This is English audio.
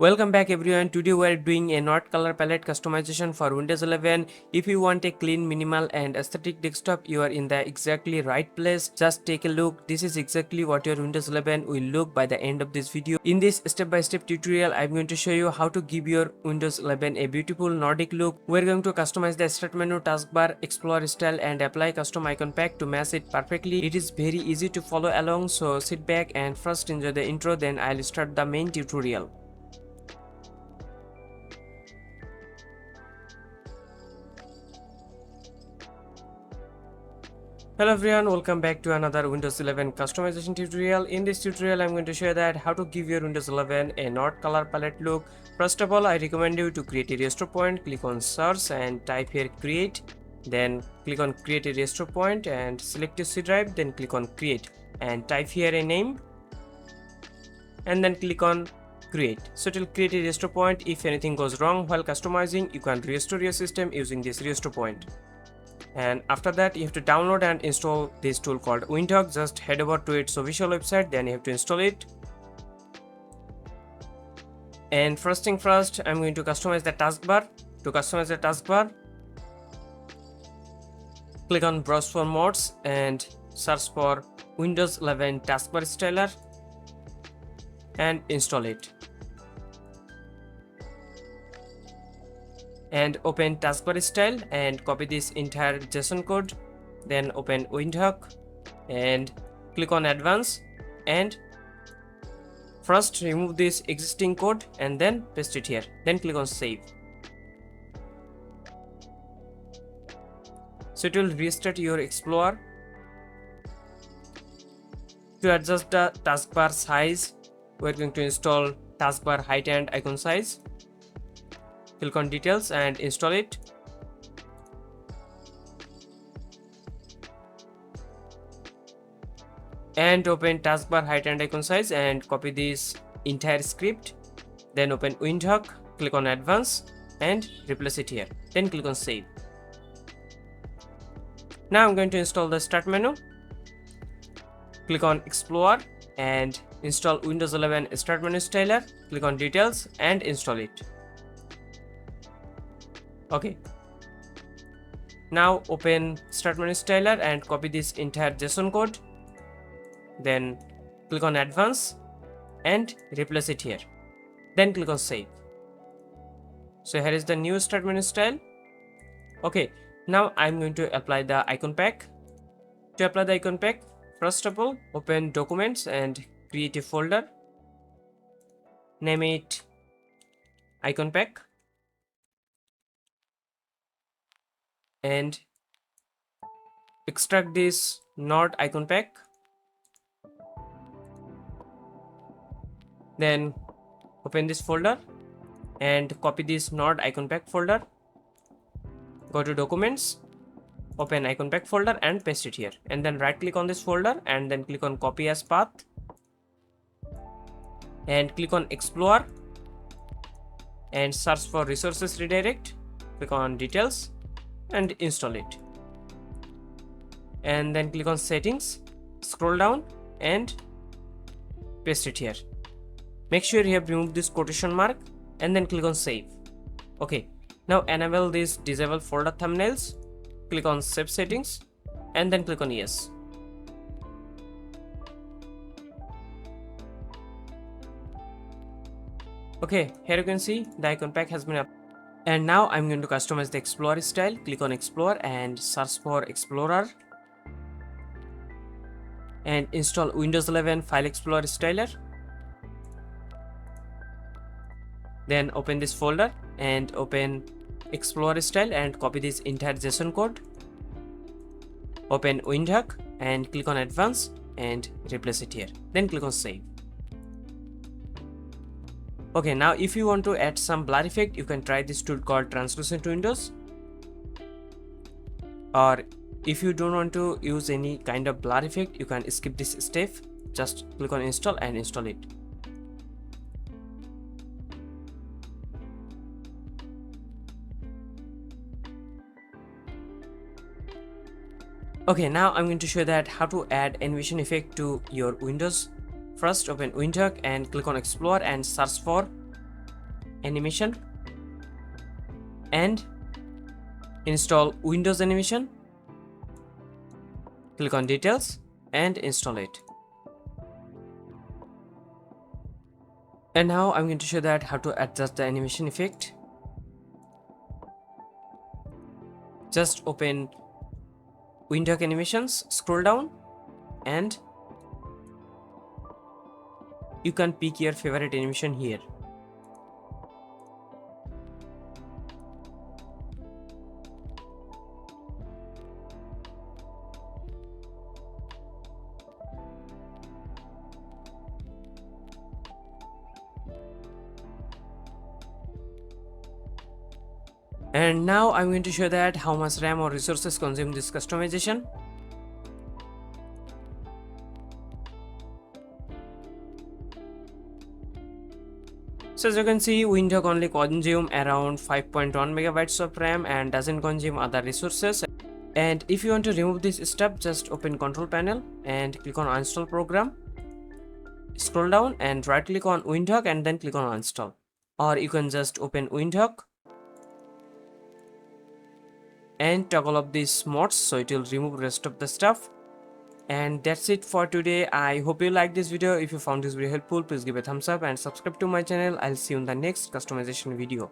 Welcome back everyone. Today we are doing a not color palette customization for Windows 11. If you want a clean, minimal and aesthetic desktop, you are in the exactly right place. Just take a look. This is exactly what your Windows 11 will look by the end of this video. In this step-by-step tutorial, I'm going to show you how to give your Windows 11 a beautiful Nordic look. We're going to customize the start menu, taskbar, explore style and apply custom icon pack to match it perfectly. It is very easy to follow along, so sit back and first enjoy the intro, then I'll start the main tutorial. Hello everyone, welcome back to another Windows 11 customization tutorial. In this tutorial, I'm going to show you that how to give your Windows 11 a not color palette look. First of all, I recommend you to create a restore point. Click on search and type here create. Then click on create a restore point and select your C drive. Then click on create and type here a name. And then click on create. So it will create a restore point. If anything goes wrong while customizing, you can restore your system using this restore point. And after that, you have to download and install this tool called Windhawk. Just head over to its official website, then you have to install it. And first thing first, I'm going to customize the taskbar. To customize the taskbar, click on browse for mods and search for Windows 11 taskbar styler and install it. And open taskbar style and copy this entire JSON code. Then open Windhawk and click on advanced and first remove this existing code and then paste it here. Then click on save. So it will restart your Explorer. To adjust the taskbar size, we're going to install taskbar height and icon size. Click on details and install it. And open taskbar height and icon size and copy this entire script. Then open Windhawk, click on advanced and replace it here. Then click on save. Now I'm going to install the start menu. Click on Explorer and install Windows 11 start menu styler. Click on details and install it. Okay, now open start menu styler and copy this entire JSON code. Then click on advanced and replace it here. Then click on save. So here is the new start menu style. Okay, now I'm going to apply the icon pack. To apply the icon pack, first of all, open documents and create a folder. Name it icon pack. And extract this node icon pack. Then open this folder and copy this node icon pack folder. Go to documents, open icon pack folder and paste it here. And then right click on this folder and then click on copy as path. And click on Explorer and search for resources redirect. Click on details and install it. And then click on settings, scroll down and paste it here. Make sure you have removed this quotation mark and then click on save. Okay, now enable this disable folder thumbnails. Click on save settings and then click on yes. Okay, here you can see the icon pack has been applied. And now I'm going to customize the Explorer style. Click on Explorer and search for Explorer. And install Windows 11 File Explorer styler. Then open this folder and open Explorer style and copy this entire JSON code. Open Windhawk and click on advanced and replace it here. Then click on save. Okay, now if you want to add some blur effect, you can try this tool called translucent windows. Or if you don't want to use any kind of blur effect, you can skip this step. Just click on install and install it. Okay, now I'm going to show you that how to add animation effect to your Windows. First open Windhawk and click on Explore and search for animation and install Windows animation. Click on details and install it. And now I'm going to show that how to adjust the animation effect. Just open Windhawk animations, scroll down, and you can pick your favorite animation here. And now I'm going to show that how much RAM or resources consume this customization. So as you can see, Windhawk only consume around 5.1 megabytes of RAM and doesn't consume other resources. And if you want to remove this step, just open control panel and click on uninstall program. Scroll down and right click on Windhawk and then click on uninstall. Or you can just open Windhawk and toggle off these mods so it will remove rest of the stuff. And that's it for today. I hope you liked this video. If you found this video helpful, please give a thumbs up and subscribe to my channel. I'll see you in the next customization video.